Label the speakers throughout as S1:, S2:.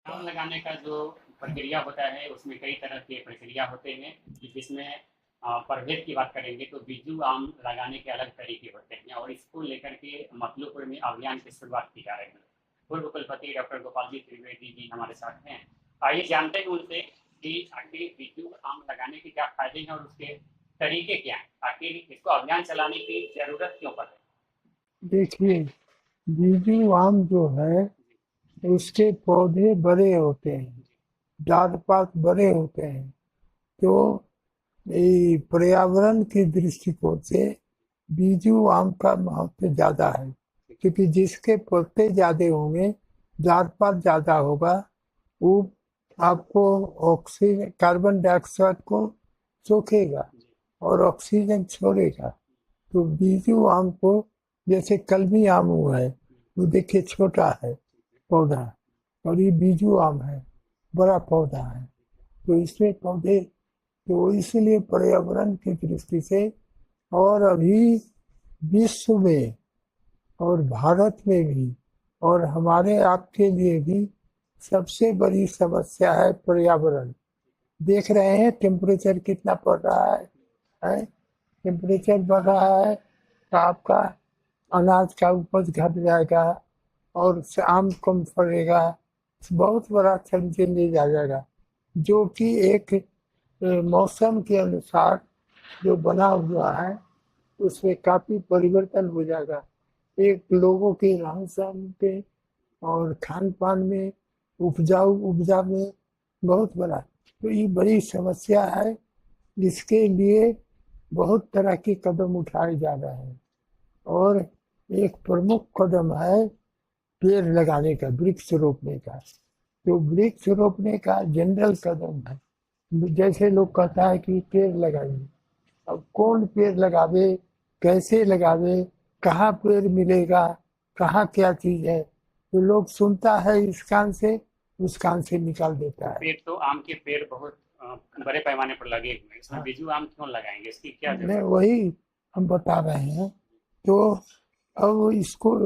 S1: आम लगाने का जो प्रक्रिया होता है उसमें कई तरह के प्रक्रिया होते हैं जिसमें प्रभेद की बात करेंगे तो बीजू आम लगाने के अलग तरीके होते हैं और इसको लेकर के मतलूपुर में अभियान की शुरुआत की जा रही है। पूर्व कुलपति डॉक्टर गोपाल जी त्रिवेदी जी हमारे साथ हैं। आइए जानते हैं उनसे कि आखिर बीजू आम लगाने के क्या फायदे हैं और उसके तरीके क्या हैं, आखिर इसको अभियान चलाने की जरूरत क्यों पड़ रही
S2: देखिए, बीजू आम जो है उसके पौधे बड़े होते हैं, डाल पात बड़े होते हैं। तो ये पर्यावरण के दृष्टिकोण से बीजू आम का महत्व ज्यादा है, क्योंकि जिसके पत्ते ज्यादा होंगे, डाल पात ज्यादा होगा, वो आपको ऑक्सीजन कार्बन डाइऑक्साइड को सोखेगा
S1: है?
S2: और ऑक्सीजन छोड़ेगा। तो बीजू आम को, जैसे कलमी आम हुआ है, वो देखिए छोटा है पौधा, और ये बीजू आम है, बड़ा पौधा है। तो इसमें पौधे, तो इसलिए पर्यावरण की दृष्टि से और अभी विश्व में और भारत में भी और हमारे आपके लिए भी सबसे बड़ी समस्या है पर्यावरण। देख रहे हैं टेम्परेचर कितना बढ़ रहा है? टेम्परेचर बढ़ रहा है तो आपका अनाज का उपज घट जाएगा और आम कम फलेगा, बहुत बड़ा चैलेंज आ जाएगा। जो कि एक मौसम के अनुसार जो बना हुआ है उसमें काफी परिवर्तन हो जाएगा। एक लोगों के रहन सहन पे और खान पान में, उपजा में बहुत बड़ा, तो ये बड़ी समस्या है। इसके लिए बहुत तरह के कदम उठाए जा रहे हैं और एक प्रमुख कदम है पेड़ लगाने का, वृक्ष रोपने का। तो वृक्ष रोपने का जनरल कदम है। जैसे लोग कहता है कि पेड़ लगाइए, अब कौन पेड़ लगावे, कैसे लगावे, कहाँ पेड़ मिलेगा, कहाँ क्या चीज है, तो लोग सुनता है इस कान से उस कान से निकाल देता है।
S1: पेड़ तो आम के पेड़ बहुत बड़े पैमाने पर लगे हुए हैं, इसमें
S2: हाँ,
S1: बीजू आम क्यों लगाएंगे, इसकी क्या
S2: नहीं
S1: जरूरत
S2: वही हम बता रहे हैं। तो अब इसको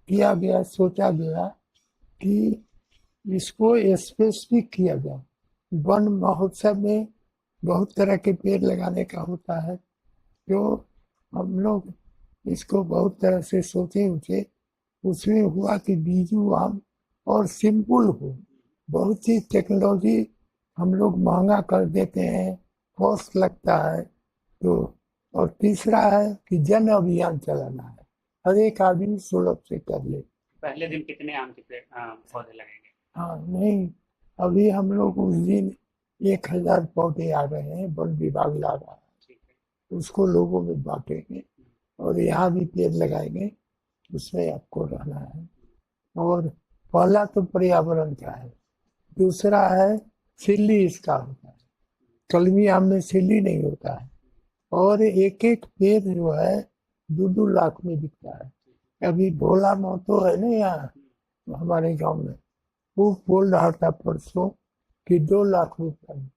S2: किया गया, सोचा गया कि इसको स्पेसिफिक किया जाए। वन महोत्सव में बहुत तरह के पेड़ लगाने का होता है, जो हम लोग इसको बहुत तरह से सोचे उचे, उसमें हुआ कि बीजू आम और सिंपल हो। बहुत सी टेक्नोलॉजी हम लोग महंगा कर देते हैं, कॉस्ट लगता है। तो और तीसरा है कि जन अभियान चलाना है, हर एक आदमी सुलभ से कर ले।
S1: है? पहले दिन कितने आम के पेड़ पौधे लगेंगे?
S2: हाँ नहीं, अभी हम लोग उस दिन 1,000 पौधे आ रहे हैं, वन विभाग ला रहा
S1: ठीक है।
S2: है, उसको लोगों में बांटेंगे और यहाँ भी पेड़ लगाएंगे, उसमें आपको रहना है। और पहला तो पर्यावरण का है, दूसरा है सिल्ली इसका होता है, कलमी आम में सिल्ली नहीं होता है। और एक एक पेड़ जो है 2-2 लाख में बिकता है। अभी भोला महतो है ना यहाँ हमारे गांव में, वो बोल रहा था परसों कि 2 लाख रुपए में,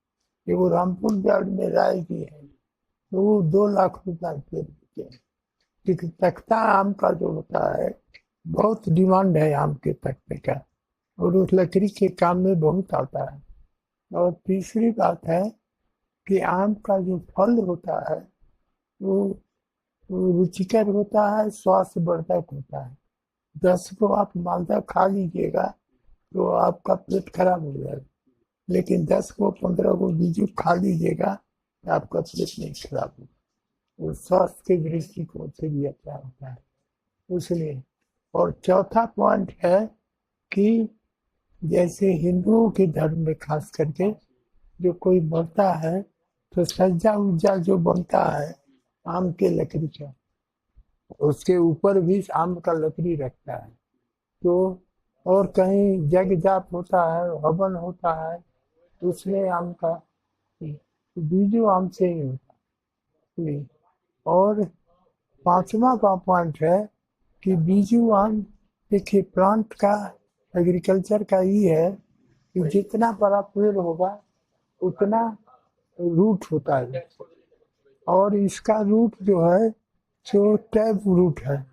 S2: कि वो रामपुर जाट में राय की है, तो वो 2 लाख रुपए पेड़ बिके हैं। क्योंकि तख्ता आम का जो होता है, बहुत डिमांड है आम के तख्ते का, और उस लकड़ी के काम में बहुत आता है। और तीसरी बात है कि आम का जो फल होता है वो रुचिकर होता है, स्वास्थ्य वर्धक होता है। 10 को आप मालदा खा लीजिएगा तो आपका पेट खराब हो जाएगा, लेकिन 10 को 15 को बीजू खा लीजिएगा तो आपका पेट नहीं खराब होगा। वो स्वास्थ्य के दृष्टिकोण से भी अच्छा होता है, इसलिए। और चौथा पॉइंट है कि जैसे हिंदुओं के धर्म में खास करके जो कोई मरता है तो सज्जा उज्जा जो बनता है आम के लकड़ी का, उसके ऊपर भी आम का लकड़ी रखता है। तो और कहीं जग जाप होता है, हवन होता है, तो उसमें आम का, बीजू आम से ही होता है। और पांचवा का पॉइंट है कि बीजू आम, देखिए प्लांट का, एग्रीकल्चर का ये है कि जितना बड़ा पेड़ होगा उतना रूट होता है, और इसका रूट जो है जो टैब रूट है।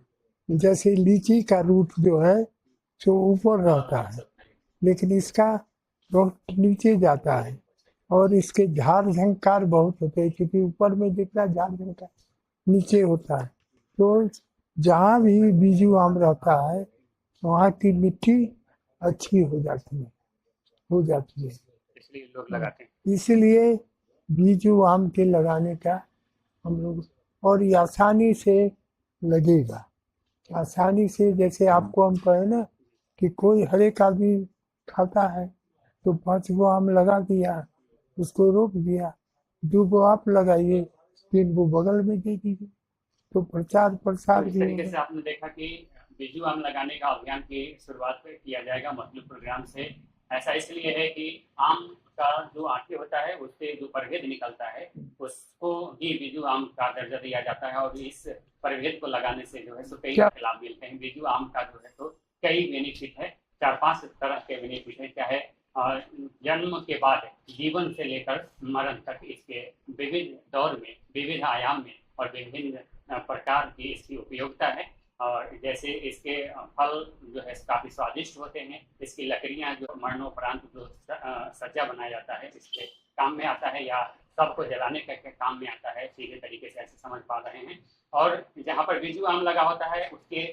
S2: जैसे लीची का रूट जो है जो ऊपर रहता है, लेकिन इसका बहुत नीचे जाता है और इसके झाड़ झंकार बहुत होते हैं, क्योंकि ऊपर में जितना झाड़ झंकार नीचे होता है। तो जहाँ भी बीजू आम रहता है वहाँ की मिट्टी अच्छी हो जाती है,
S1: इसलिए लोग लगाते हैं।
S2: इसलिए बीजू आम के लगाने का हम लोग, और ये आसानी से लगेगा, आसानी से। जैसे आपको हम कहें ना कि कोई हर एक आदमी खाता है, तो 5 गो आम लगा दिया, उसको रोप दिया, 2 गो आप लगाइए, 3 गो बगल में दे दीजिए, तो प्रचार
S1: तो
S2: प्रसार
S1: इस
S2: भी
S1: तरीके
S2: होगा।
S1: से आपने देखा कि बिजू आम लगाने का अभियान की शुरुआत किया जाएगा मतलब प्रोग्राम से। ऐसा इसलिए है कि आम का जो आंठी होता है उससे जो प्रभेद निकलता है उसको ही बिजू आम का दर्जा दिया जाता है, और इस प्रभेद को लगाने से जो है सो कई
S2: क्या
S1: लाभ मिलते हैं। बिजू आम का जो है तो कई बेनिफिट है, 4-5 तरह के बेनिफिट है। चाहे जन्म के बाद जीवन से लेकर मरण तक इसके विविध दौर में, विविध आयाम में और विभिन्न प्रकार की इसकी उपयोगिता है। और जैसे इसके फल जो है काफ़ी स्वादिष्ट होते हैं, इसकी लकड़ियाँ जो मरणोपरांत जो सज्जा बनाया जाता है इसके काम में आता है, या सबको जलाने के काम में आता है, सीधे तरीके से ऐसे समझ पा रहे हैं। और जहाँ पर बिजू आम लगा होता है उसके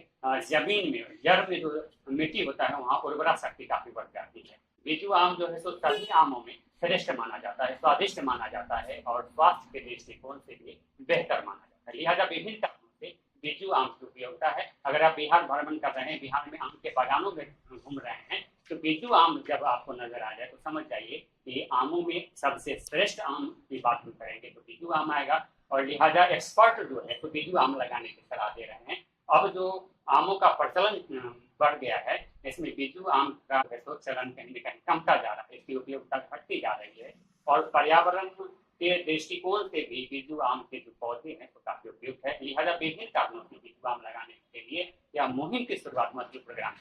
S1: जमीन में, जड़ में जो मिट्टी होता है वहाँ उर्वरा शक्ति काफ़ी बढ़ जाती है। बिजू आम जो है सो सभी आमों में श्रेष्ठ माना जाता है, स्वादिष्ट माना जाता है और स्वास्थ्य के दृष्टिकोण से भी बेहतर माना जाता है। लिहाजा विभिन्न कारणों से बिजू आम की उपयोगिता है। अगर आप बिहार भ्रमण कर रहे हैं, बिहार में आम के बागानों में घूम रहे हैं, तो बिजू आम जब आपको नजर आ जाए तो समझ जाइए कि आमों में सबसे श्रेष्ठ आम की बात हम करेंगे तो बिजू आम आएगा। और लिहाजा एक्सपर्ट जो है तो बिजू आम लगाने की सलाह दे रहे हैं। अब जो आमों का प्रचलन बढ़ गया है, इसमें बिजू आम का तो चलन कहीं न कहीं कमता जा रहा है, इसकी उपयोगिता घटती जा रही है। और पर्यावरण के दृष्टिकोण से भी बिजू आम के जो पौधे हैं तो काफी उपयुक्त है। लिहाजा विभिन्न कारणों से बिजू आम लगाने के लिए यह मुहिम की शुरुआत मध्य प्रोग्राम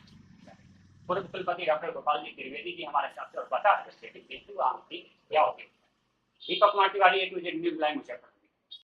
S1: पूर्व कुलपति डॉक्टर गोपाल जी त्रिवेदी जी हमारे साथ और बता रहे थे कि बिजू आम की क्या उपयोगिता है। Deepak Kumar Tiwari, A to Z news live, Muzaffarpur.